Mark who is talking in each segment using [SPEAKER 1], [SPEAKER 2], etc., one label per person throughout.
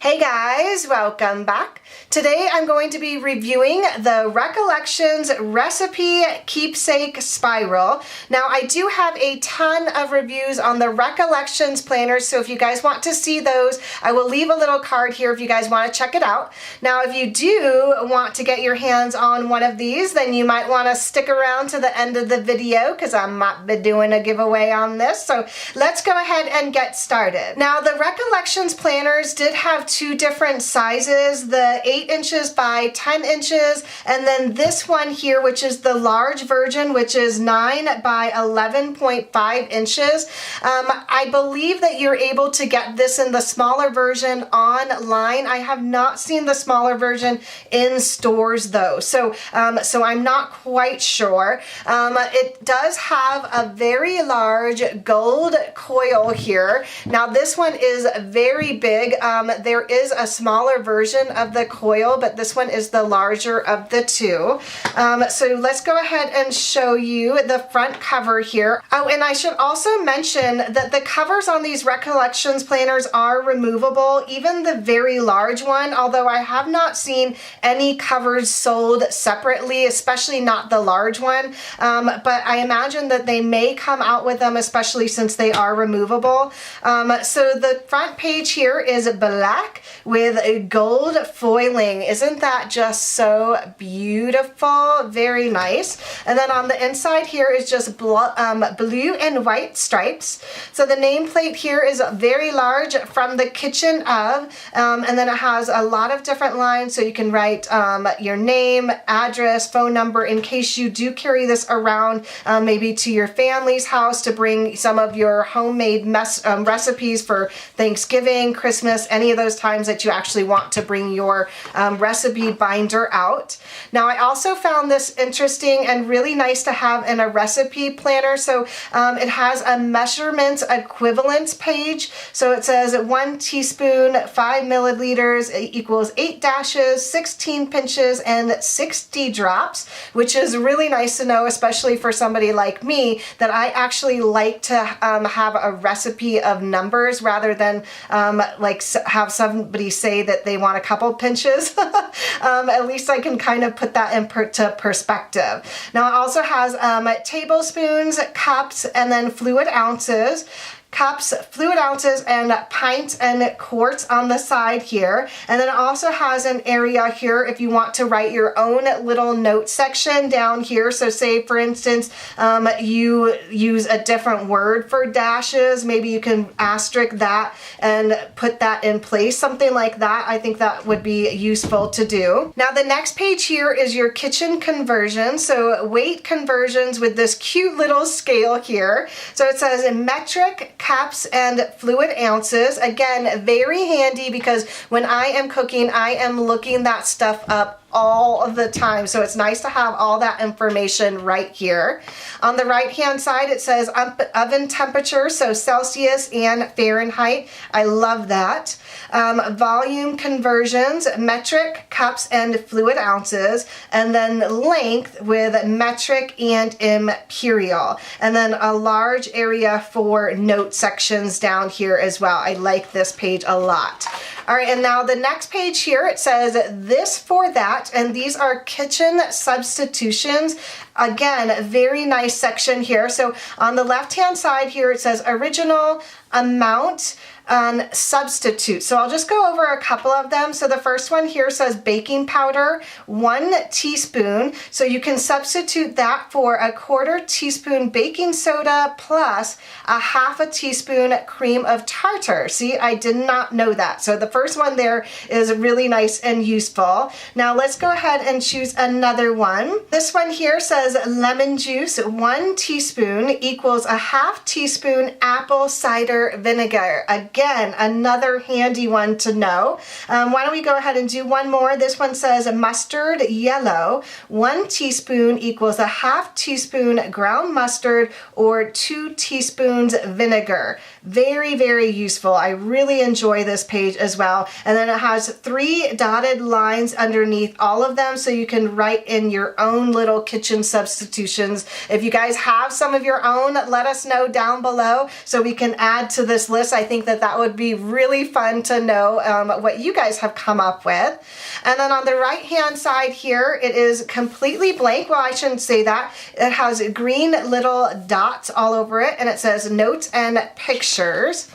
[SPEAKER 1] Hey guys, welcome back. Today I'm going to be reviewing the Recollections Recipe Keepsake Spiral. Now I do have a ton of reviews on the Recollections Planner, so if you guys want to see those, I will leave a little card here if you guys want to check it out. Now if you do want to get your hands on one of these, then you might want to stick around to the end of the video because I might be doing a giveaway on this. So let's go ahead and get started. Now the Recollections Planners did have two different sizes, the 8 inches by 10 inches, and then this one here, which is the large version, which is 9 by 11.5 inches. I believe that you're able to get this in the smaller version online. I have not seen the smaller version in stores though, so I'm not quite sure. It does have a very large gold coil here. Now this one is very big. There is a smaller version of the coil, but this one is the larger of the two. So let's go ahead and show you the front cover here. Oh, and I should also mention that the covers on these Recollections planners are removable, even the very large one, although I have not seen any covers sold separately, especially not the large one. But I imagine that they may come out with them, especially since they are removable. So the front page here is black with a gold foiling. Isn't that just so beautiful? Very nice. And then on the inside here is just blue and white stripes. So the nameplate here is very large, from the kitchen of, and then it has a lot of different lines, so you can write your name, address, phone number, in case you do carry this around maybe to your family's house to bring some of your homemade recipes for Thanksgiving, Christmas, any of those times that you actually want to bring your recipe binder out. Now I also found this interesting and really nice to have in a recipe planner. So it has a measurements equivalence page. So it says 1 teaspoon, 5 milliliters equals 8 dashes, 16 pinches, and 60 drops, which is really nice to know, especially for somebody like me, that I actually like to have a recipe of numbers rather than like have somebody say that they want a couple pinches. At least I can kind of put that into perspective. Now it also has tablespoons, cups, and then fluid ounces. Cups, fluid ounces, and pints and quarts on the side here. And then it also has an area here if you want to write your own little note section down here. So say for instance you use a different word for dashes, maybe you can asterisk that and put that in place, something like that. I think that would be useful to do. Now the next page here is your kitchen conversion, so weight conversions with this cute little scale here. So it says metric, cups, and fluid ounces. Again, very handy because when I am cooking, I am looking that stuff up all of the time, so it's nice to have all that information right here. On the right hand side it says oven temperature, so Celsius and Fahrenheit. I love that. Volume conversions, metric, cups, and fluid ounces, and then length with metric and imperial, and then a large area for note sections down here as well. I like this page a lot. All right, and now the next page here, it says this for that, and these are kitchen substitutions. Again, a very nice section here. So on the left-hand side here, it says original, amount, and substitute. So I'll just go over a couple of them. So the first one here says baking powder, 1 teaspoon. So you can substitute that for a 1/4 teaspoon baking soda plus a 1/2 teaspoon cream of tartar. See, I did not know that. So the first one there is really nice and useful. Now let's go ahead and choose another one. This one here says lemon juice, 1 teaspoon equals a 1/2 teaspoon apple cider vinegar. Again, another handy one to know. Why don't we go ahead and do one more? This one says mustard yellow, 1 teaspoon equals a 1/2 teaspoon ground mustard or 2 teaspoons vinegar. Very, very useful. I really enjoy this page as well. And then it has 3 dotted lines underneath all of them, so you can write in your own little kitchen substitutions. If you guys have some of your own, let us know down below so we can add to this list. I think that that would be really fun to know what you guys have come up with. And then on the right hand side here, it is completely blank. Well, I shouldn't say that. It has green little dots all over it, and it says notes and pictures.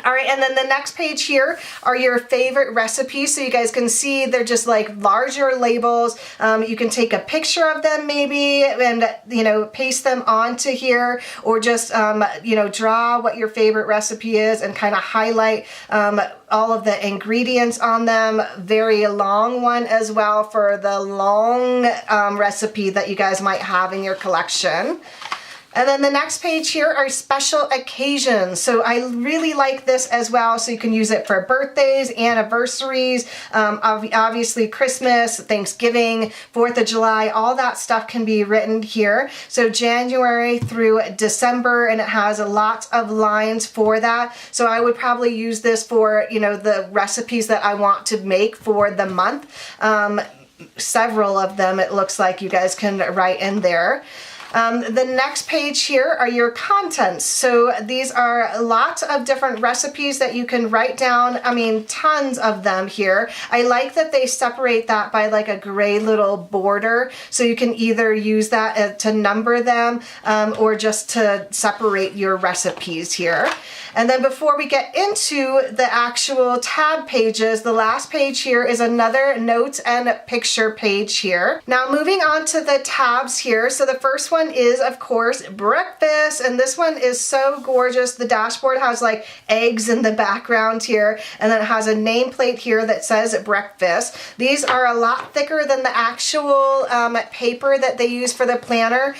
[SPEAKER 1] All right, and then the next page here are your favorite recipes. So you guys can see they're just like larger labels. You can take a picture of them maybe and, you know, paste them onto here, or just, you know, draw what your favorite recipe is and kind of highlight all of the ingredients on them. Very long one as well for the long recipe that you guys might have in your collection. And then the next page here are special occasions. So I really like this as well. So you can use it for birthdays, anniversaries, obviously Christmas, Thanksgiving, 4th of July, all that stuff can be written here. So January through December, and it has lots of lines for that. So I would probably use this for, you know, the recipes that I want to make for the month. Several of them, it looks like you guys can write in there. The next page here are your contents. So these are lots of different recipes that you can write down. I mean, tons of them here. I like that they separate that by like a gray little border. So you can either use that to number them or just to separate your recipes here. And then before we get into the actual tab pages, the last page here is another notes and picture page here. Now moving on to the tabs here. So the first one is, of course, breakfast, and this one is so gorgeous. The dashboard has like eggs in the background here, and then it has a nameplate here that says breakfast. These are a lot thicker than the actual paper that they use for the planner.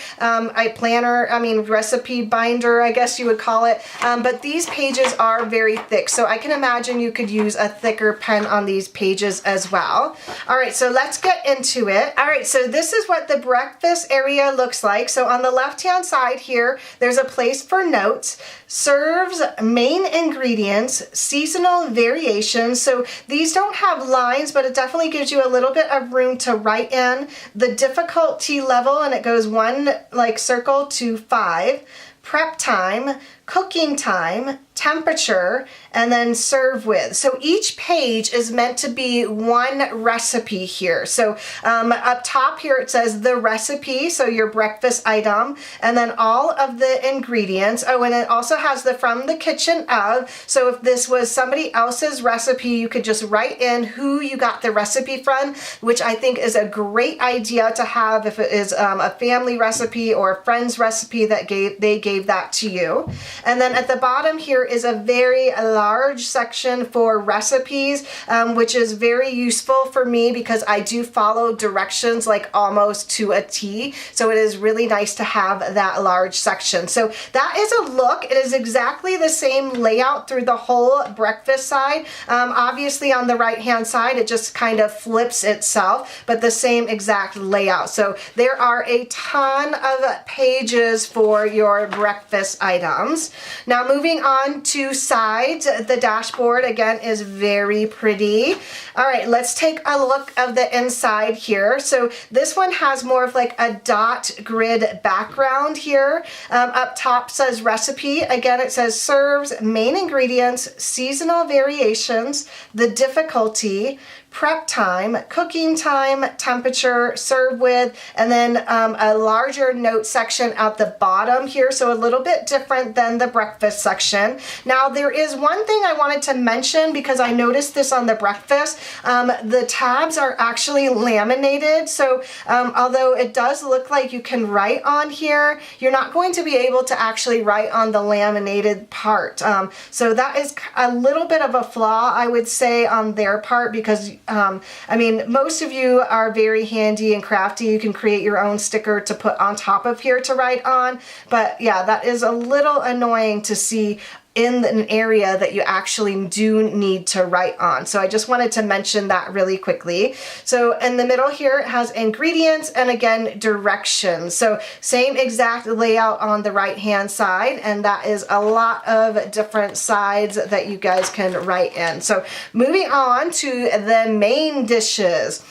[SPEAKER 1] Recipe binder, I guess you would call it. But these pages are very thick, so I can imagine you could use a thicker pen on these pages as well. All right, so let's get into it. All right, so this is what the breakfast area looks like. So on the left-hand side here, there's a place for notes, serves, main ingredients, seasonal variations. So these don't have lines, but it definitely gives you a little bit of room to write in the difficulty level, and it goes 1 like circle to 5, prep time, cooking time, temperature, and then serve with. So each page is meant to be one recipe here. So up top here it says the recipe, so your breakfast item, and then all of the ingredients. Oh, and it also has the from the kitchen of. So if this was somebody else's recipe, you could just write in who you got the recipe from, which I think is a great idea to have if it is a family recipe or a friend's recipe that they gave that to you. And then at the bottom here is a very large section for recipes, which is very useful for me because I do follow directions like almost to a T. So it is really nice to have that large section. So that is a look. It is exactly the same layout through the whole breakfast side. Obviously on the right hand side, it just kind of flips itself, but the same exact layout. So there are a ton of pages for your breakfast items. Now moving on to sides, the dashboard again is very pretty. All right, let's take a look of the inside here. So this one has more of like a dot grid background here. Up top says recipe. Again, it says serves, main ingredients, seasonal variations, the difficulty, prep time, cooking time, temperature, serve with, and then a larger note section at the bottom here, so a little bit different than the breakfast section. Now there is one thing I wanted to mention because I noticed this on the breakfast. The tabs are actually laminated, so although it does look like you can write on here, you're not going to be able to actually write on the laminated part. So that is a little bit of a flaw, I would say, on their part, because I mean, most of you are very handy and crafty. You can create your own sticker to put on top of here to write on. But yeah, that is a little annoying to see in an area that you actually do need to write on. So I just wanted to mention that really quickly. So in the middle here, it has ingredients and again, directions. So same exact layout on the right hand side, and that is a lot of different sides that you guys can write in. So moving on to the main dishes.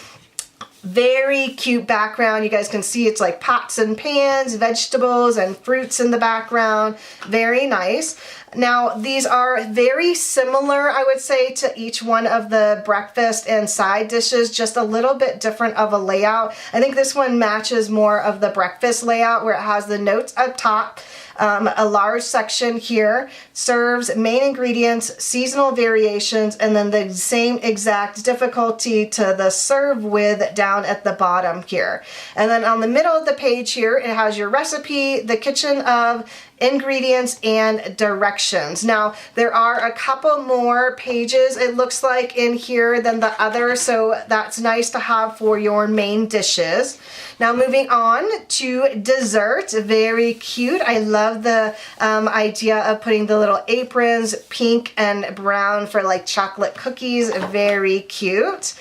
[SPEAKER 1] Very cute background. You guys can see it's like pots and pans, vegetables and fruits in the background. Very nice. Now, these are very similar, I would say, to each one of the breakfast and side dishes, just a little bit different of a layout. I think this one matches more of the breakfast layout where it has the notes up top. A large section here, serves, main ingredients, seasonal variations, and then the same exact difficulty to the serve with down at the bottom here. And then on the middle of the page here, it has your recipe, the kitchen of, ingredients, and directions. Now, there are a couple more pages, it looks like, in here than the others, so that's nice to have for your main dishes. Now, moving on to dessert. Very cute. I love the idea of putting the little aprons, pink and brown for like chocolate cookies. Very cute.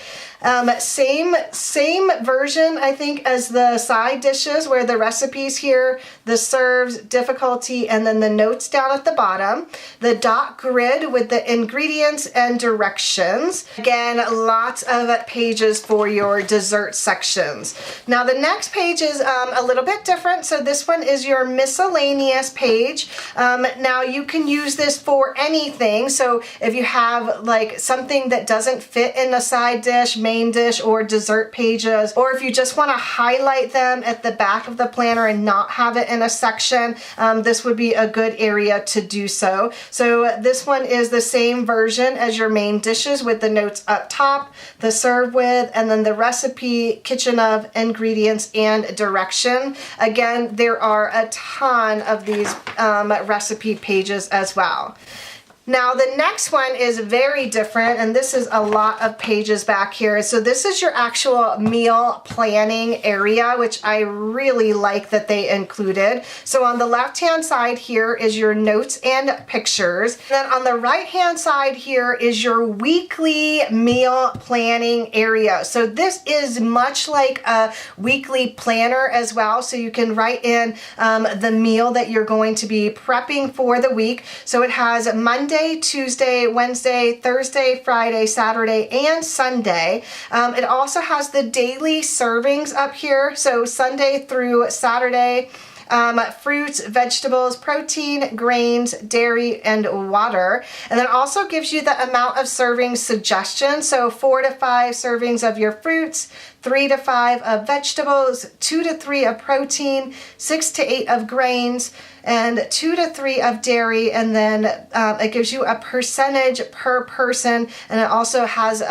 [SPEAKER 1] Same version, I think, as the side dishes, where the recipes here, the serves, difficulty, and then the notes down at the bottom. The dot grid with the ingredients and directions. Again, lots of pages for your dessert sections. Now, the next page is a little bit different. So this one is your miscellaneous page. Now, you can use this for anything. So if you have like something that doesn't fit in a side dish, main dish, or dessert pages, or if you just want to highlight them at the back of the planner and not have it in a section, this would be a good area to do so. So this one is the same version as your main dishes with the notes up top, the serve with, and then the recipe, kitchen of, ingredients, and direction. Again, there are a ton of these recipe pages as well. Now, the next one is very different, and this is a lot of pages back here. So this is your actual meal planning area, which I really like that they included. So on the left-hand side here is your notes and pictures. And then on the right-hand side here is your weekly meal planning area. So this is much like a weekly planner as well. So you can write in the meal that you're going to be prepping for the week. So it has Monday, Tuesday, Wednesday, Thursday, Friday, Saturday, and Sunday. It also has the daily servings up here. So Sunday through Saturday, fruits, vegetables, protein, grains, dairy, and water. And then also gives you the amount of servings suggestions. So 4 to 5 servings of your fruits, 3 to 5 of vegetables, 2 to 3 of protein, 6 to 8 of grains, and 2 to 3 of dairy. And then it gives you a percentage per person, and it also has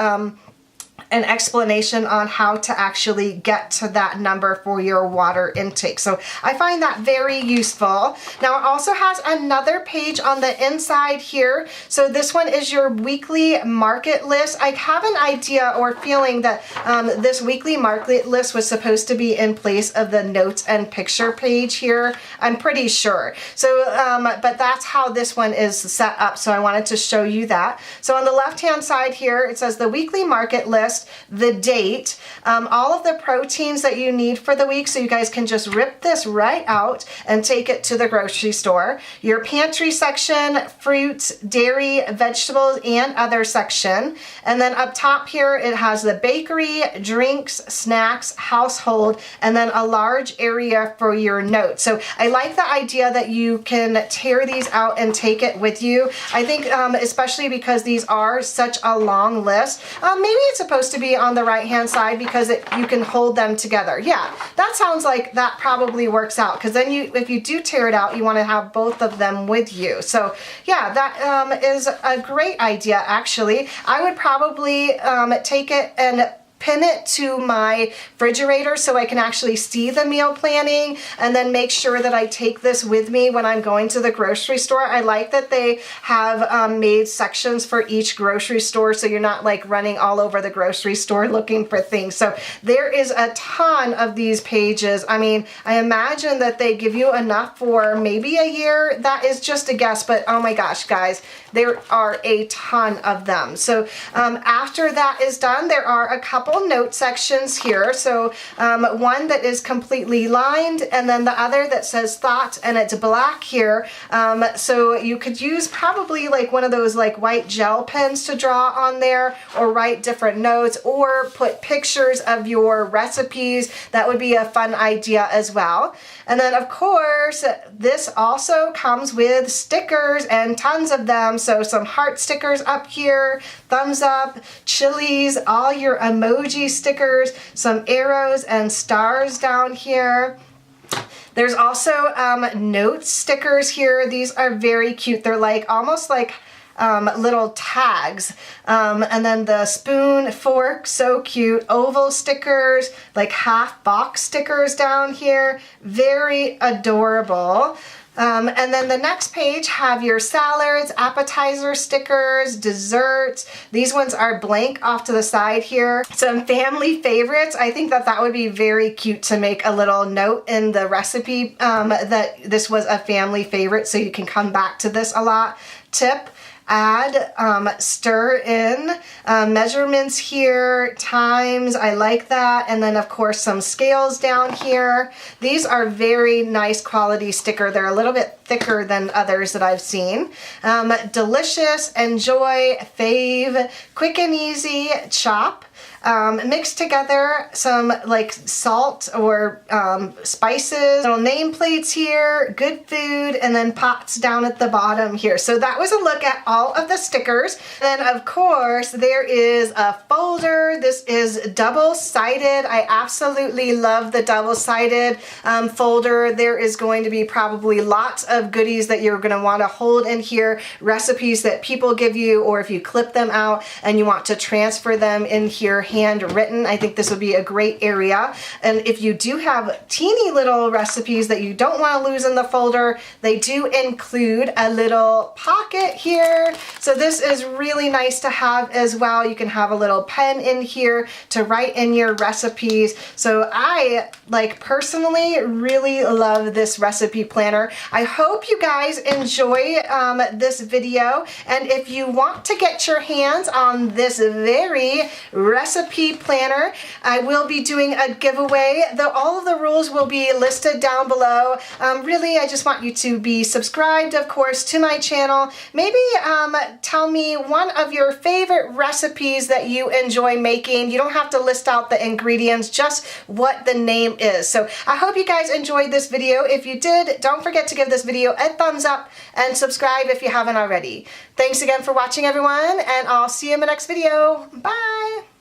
[SPEAKER 1] an explanation on how to actually get to that number for your water intake. So I find that very useful. Now, it also has another page on the inside here. So this one is your weekly market list. I have an idea or feeling that this weekly market list was supposed to be in place of the notes and picture page here. I'm pretty sure. So, but that's how this one is set up. So I wanted to show you that. So on the left-hand side here, it says the weekly market list, the date, all of the proteins that you need for the week, so you guys can just rip this right out and take it to the grocery store. Your pantry section, fruits, dairy, vegetables, and other section. And then up top here, it has the bakery, drinks, snacks, household, and then a large area for your notes. So I like the idea that you can tear these out and take it with you. I think especially because these are such a long list, maybe it's supposed to be on the right hand side because you can hold them together. Yeah, that sounds like that probably works out, because then if you do tear it out, you want to have both of them with you. So yeah, that is a great idea actually. I would probably take it and pin it to my refrigerator so I can actually see the meal planning, and then make sure that I take this with me when I'm going to the grocery store. I like that they have made sections for each grocery store, so you're not like running all over the grocery store looking for things. So there is a ton of these pages. I mean, I imagine that they give you enough for maybe a year. That is just a guess, but oh my gosh, guys, there are a ton of them. So after that is done, there are a couple couple note sections here. So one that is completely lined, and then the other that says thought, and it's black here. So you could use probably like one of those like white gel pens to draw on there, or write different notes, or put pictures of your recipes. That would be a fun idea as well. And then of course, this also comes with stickers, and tons of them. So some heart stickers up here, thumbs up, chilies, all your emoji stickers, some arrows and stars down here. There's also note stickers here. These are very cute. They're like almost like little tags. And then the spoon, fork, so cute. Oval stickers, like half box stickers down here. Very adorable. And then the next page have your salads, appetizer stickers, desserts. These ones are blank off to the side here. Some family favorites. I think that that would be very cute to make a little note in the recipe that this was a family favorite, so you can come back to this a lot. Tip: add, stir in, measurements here, times, I like that, and then of course some scales down here. These are very nice quality sticker. They're a little bit thicker than others that I've seen. Delicious, enjoy, fave, quick and easy, chop. Mix together some like salt or spices, little nameplates here, good food, and then pots down at the bottom here. So that was a look at all of the stickers. Then of course there is a folder. This is double-sided. I absolutely love the double-sided folder. There is going to be probably lots of goodies that you're going to want to hold in here, recipes that people give you, or if you clip them out and you want to transfer them in here handwritten, I think this would be a great area. And if you do have teeny little recipes that you don't want to lose in the folder, they do include a little pocket here. So this is really nice to have as well. You can have a little pen in here to write in your recipes. So I personally really love this recipe planner. I hope you guys enjoy this video, and if you want to get your hands on this very recipe planner, I will be doing a giveaway. All of the rules will be listed down below. Really, I just want you to be subscribed, of course, to my channel. Maybe tell me one of your favorite recipes that you enjoy making. You don't have to list out the ingredients, just what the name is. So I hope you guys enjoyed this video. If you did, don't forget to give this video a thumbs up and subscribe if you haven't already. Thanks again for watching, everyone, and I'll see you in the next video. Bye!